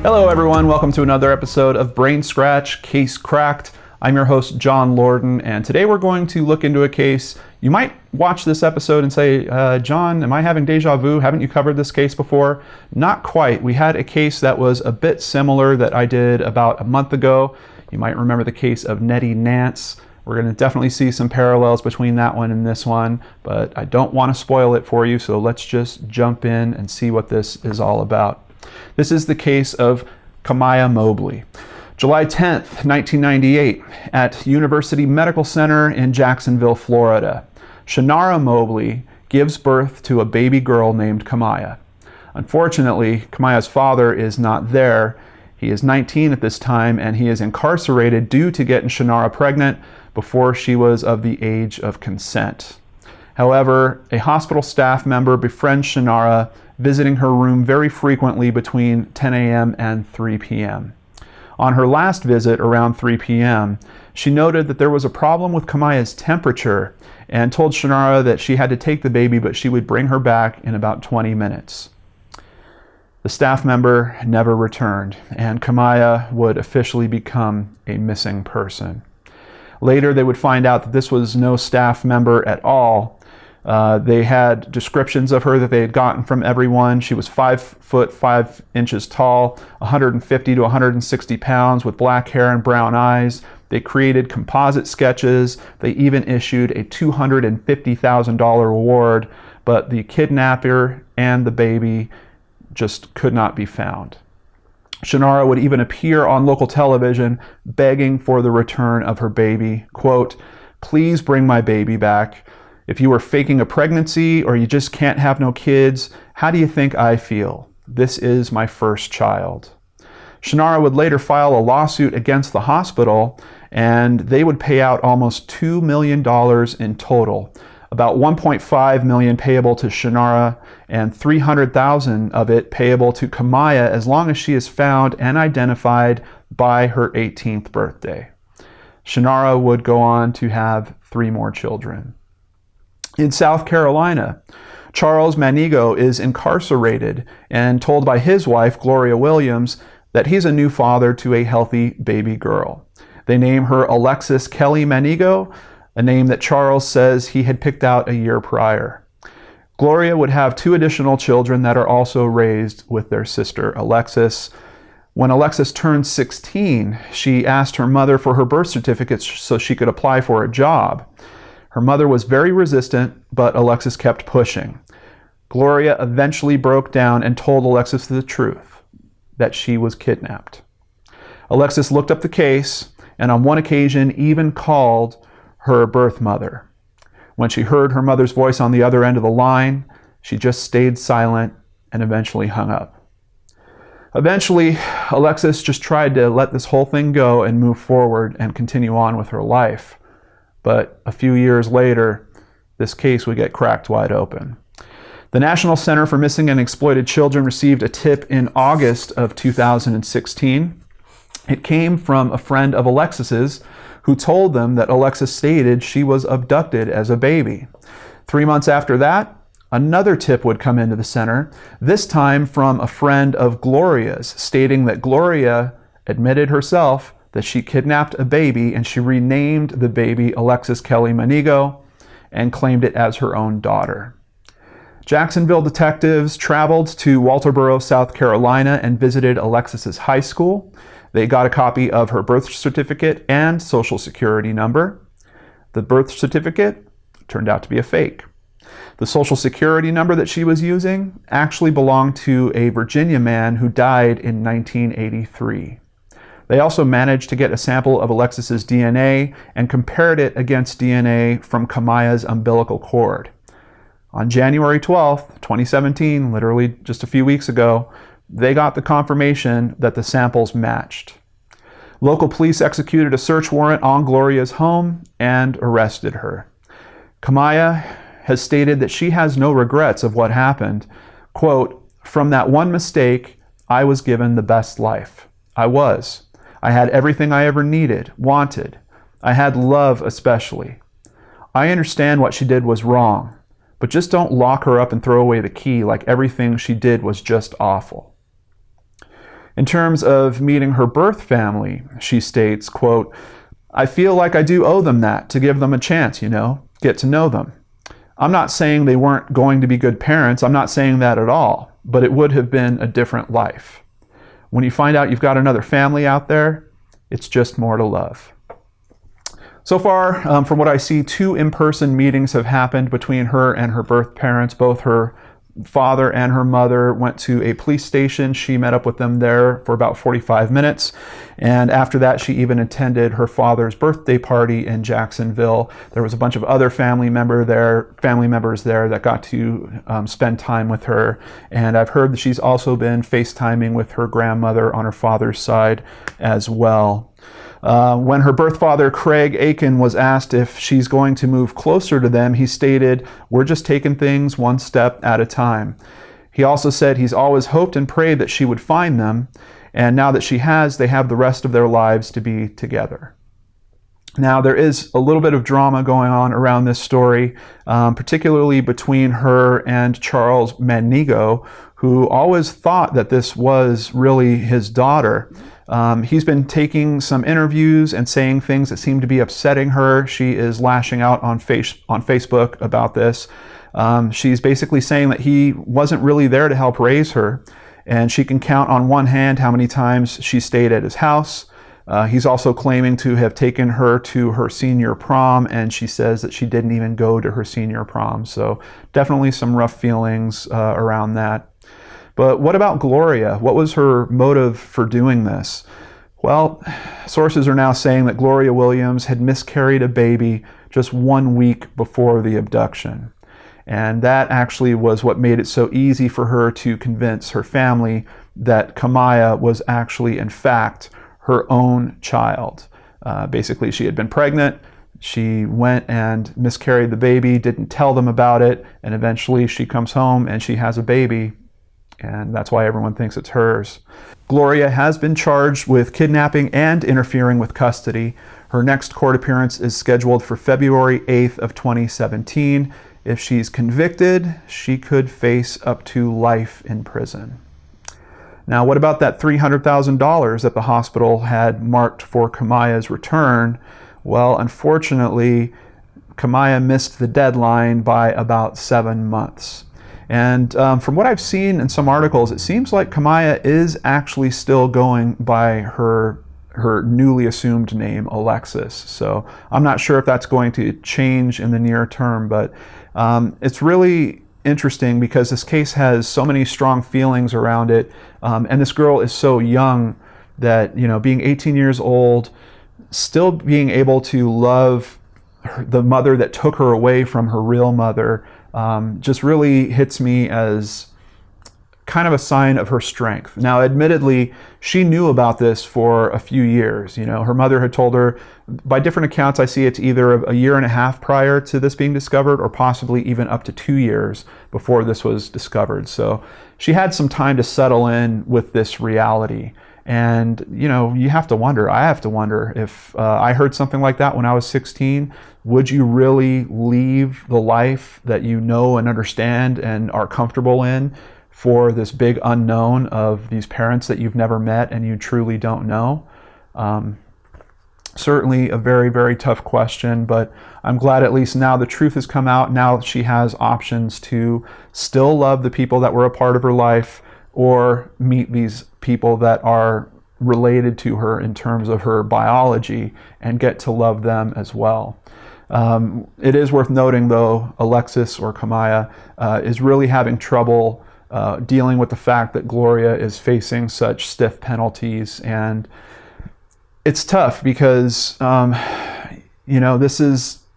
Hello everyone, welcome to another episode of Brain Scratch Case Cracked. I'm your host, John Lorden, and today we're going to look into a case. You might watch this episode and say, John, am I having deja vu? Haven't you covered this case before? Not quite. We had a case that was a bit similar that I did about a month ago. You might remember the case of Nettie Nance. We're going to definitely see some parallels between that one and this one, but I don't want to spoil it for you, so let's just jump in and see what this is all about. This is the case of Kamiyah Mobley. July 10th, 1998, at University Medical Center in Jacksonville, Florida. Shannara Mobley gives birth to a baby girl named Kamiyah. Unfortunately, Kamiyah's father is not there. He is 19 at this time, and he is incarcerated due to getting Shannara pregnant before she was of the age of consent. However, a hospital staff member befriends Shannara, visiting her room very frequently between 10 a.m. and 3 p.m. On her last visit around 3 p.m., she noted that there was a problem with Kamiyah's temperature and told Shannara that she had to take the baby, but she would bring her back in about 20 minutes. The staff member never returned, and Kamiyah would officially become a missing person. Later, they would find out that this was no staff member at all. They had descriptions of her that they had gotten from everyone. She was 5 foot 5 inches tall, 150 to 160 pounds, with black hair and brown eyes. They created composite sketches. They even issued a $250,000 reward, but the kidnapper and the baby just could not be found. Shannara would even appear on local television begging for the return of her baby. Quote, "Please bring my baby back. If you were faking a pregnancy or you just can't have no kids, how do you think I feel? This is my first child." Shannara would later file a lawsuit against the hospital, and they would pay out almost $2 million in total. About $1.5 million payable to Shannara and $300,000 of it payable to Kamiyah as long as she is found and identified by her 18th birthday. Shannara would go on to have 3 more children. In South Carolina, Charles Manigo is incarcerated and told by his wife, Gloria Williams, that he's a new father to a healthy baby girl. They name her Alexis Kelly Manigo, a name that Charles says he had picked out a year prior. Gloria would have 2 additional children that are also raised with their sister, Alexis. When Alexis turned 16, she asked her mother for her birth certificate so she could apply for a job. Her mother was very resistant, but Alexis kept pushing. Gloria eventually broke down and told Alexis the truth, that she was kidnapped. Alexis looked up the case and on one occasion even called her birth mother. When she heard her mother's voice on the other end of the line, she just stayed silent and eventually hung up. Eventually, Alexis just tried to let this whole thing go and move forward and continue on with her life. But a few years later, this case would get cracked wide open. The National Center for Missing and Exploited Children received a tip in August of 2016. It came from a friend of Alexis's who told them that Alexis stated she was abducted as a baby. 3 months after that, another tip would come into the center, this time from a friend of Gloria's, stating that Gloria admitted herself that she kidnapped a baby and she renamed the baby Alexis Kelly Manigo and claimed it as her own daughter. Jacksonville detectives traveled to Walterboro, South Carolina and visited Alexis's high school. They got a copy of her birth certificate and social security number. The birth certificate turned out to be a fake. The social security number that she was using actually belonged to a Virginia man who died in 1983. They also managed to get a sample of Alexis's DNA and compared it against DNA from Kamiyah's umbilical cord. On January 12th, 2017, literally just a few weeks ago, they got the confirmation that the samples matched. Local police executed a search warrant on Gloria's home and arrested her. Kamiyah has stated that she has no regrets of what happened. Quote, "From that one mistake, I was given the best life. I was. I had everything I ever needed, wanted. I had love especially. I understand what she did was wrong, but just don't lock her up and throw away the key like everything she did was just awful." In terms of meeting her birth family, she states, quote, "I feel like I do owe them that, to give them a chance, get to know them. I'm not saying they weren't going to be good parents. I'm not saying that at all, but it would have been a different life. When you find out you've got another family out there, it's just more to love." So far, from what I see, 2 in-person meetings have happened between her and her birth parents. Both her father and her mother went to a police station. She met up with them there for about 45 minutes. And after that, she even attended her father's birthday party in Jacksonville. There was a bunch of other family members there that got to spend time with her. And I've heard that she's also been FaceTiming with her grandmother on her father's side as well. When her birth father, Craig Aiken, was asked if she's going to move closer to them, he stated, "We're just taking things one step at a time." He also said he's always hoped and prayed that she would find them, and now that she has, they have the rest of their lives to be together. Now, there is a little bit of drama going on around this story, particularly between her and Charles Manigo, who always thought that this was really his daughter. He's been taking some interviews and saying things that seem to be upsetting her. She is lashing out on Facebook about this. She's basically saying that he wasn't really there to help raise her, and she can count on one hand how many times she stayed at his house. He's also claiming to have taken her to her senior prom, and she says that she didn't even go to her senior prom. So definitely some rough feelings around that. But what about Gloria? What was her motive for doing this? Well, sources are now saying that Gloria Williams had miscarried a baby just 1 week before the abduction. And that actually was what made it so easy for her to convince her family that Kamiyah was actually, in fact, her own child. Basically, she had been pregnant. She went and miscarried the baby, didn't tell them about it, and eventually she comes home and she has a baby. And that's why everyone thinks it's hers. Gloria has been charged with kidnapping and interfering with custody. Her next court appearance is scheduled for February 8th of 2017. If she's convicted, she could face up to life in prison. Now, what about that $300,000 that the hospital had marked for Kamiyah's return? Well, unfortunately, Kamiyah missed the deadline by about 7 months. And from what I've seen in some articles, it seems like Kamiyah is actually still going by her newly assumed name, Alexis. So I'm not sure if that's going to change in the near term, but it's really interesting because this case has so many strong feelings around it. And this girl is so young that, being 18 years old, still being able to love the mother that took her away from her real mother, just really hits me as kind of a sign of her strength. Now, admittedly, she knew about this for a few years. Her mother had told her, by different accounts, I see it's either a year and a half prior to this being discovered or possibly even up to 2 years before this was discovered. So she had some time to settle in with this reality. And, you have to wonder, I have to wonder, if I heard something like that when I was 16, would you really leave the life that you know and understand and are comfortable in for this big unknown of these parents that you've never met and you truly don't know? Certainly a very, very tough question, but I'm glad at least now the truth has come out. Now she has options to still love the people that were a part of her life or meet these people that are related to her in terms of her biology and get to love them as well. It is worth noting, though, Alexis, or Kamiyah, is really having trouble dealing with the fact that Gloria is facing such stiff penalties. And it's tough because,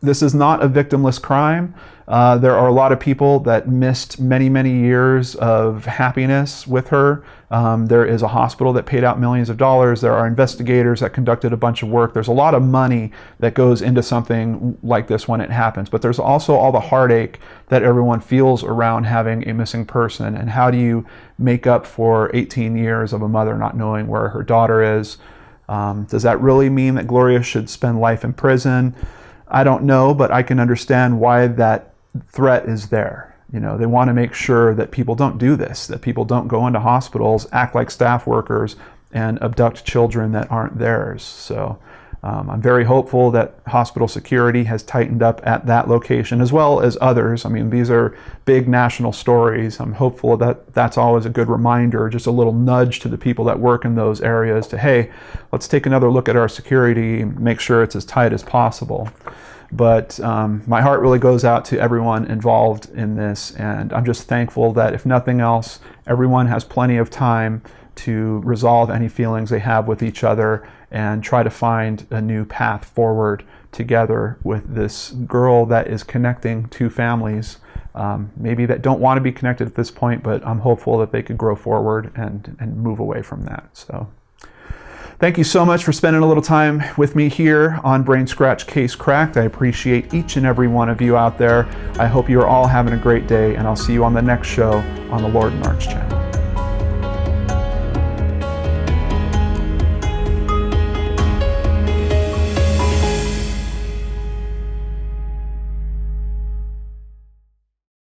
this is not a victimless crime. There are a lot of people that missed many, many years of happiness with her. There is a hospital that paid out millions of dollars. There are investigators that conducted a bunch of work. There's a lot of money that goes into something like this when it happens. But there's also all the heartache that everyone feels around having a missing person. And how do you make up for 18 years of a mother not knowing where her daughter is? Does that really mean that Gloria should spend life in prison? I don't know, but I can understand why that threat is there. They want to make sure that people don't do this, that people don't go into hospitals, act like staff workers, and abduct children that aren't theirs. So I'm very hopeful that hospital security has tightened up at that location as well as others. I mean, these are big national stories. I'm hopeful that that's always a good reminder, just a little nudge to the people that work in those areas to, hey, let's take another look at our security, make sure it's as tight as possible. But my heart really goes out to everyone involved in this, and I'm just thankful that if nothing else, everyone has plenty of time to resolve any feelings they have with each other and try to find a new path forward together with this girl that is connecting two families, maybe that don't want to be connected at this point, but I'm hopeful that they could grow forward and move away from that. So thank you so much for spending a little time with me here on Brain Scratch Case Cracked. I appreciate each and every one of you out there. I hope you are all having a great day, and I'll see you on the next show on the Lord and Arch channel.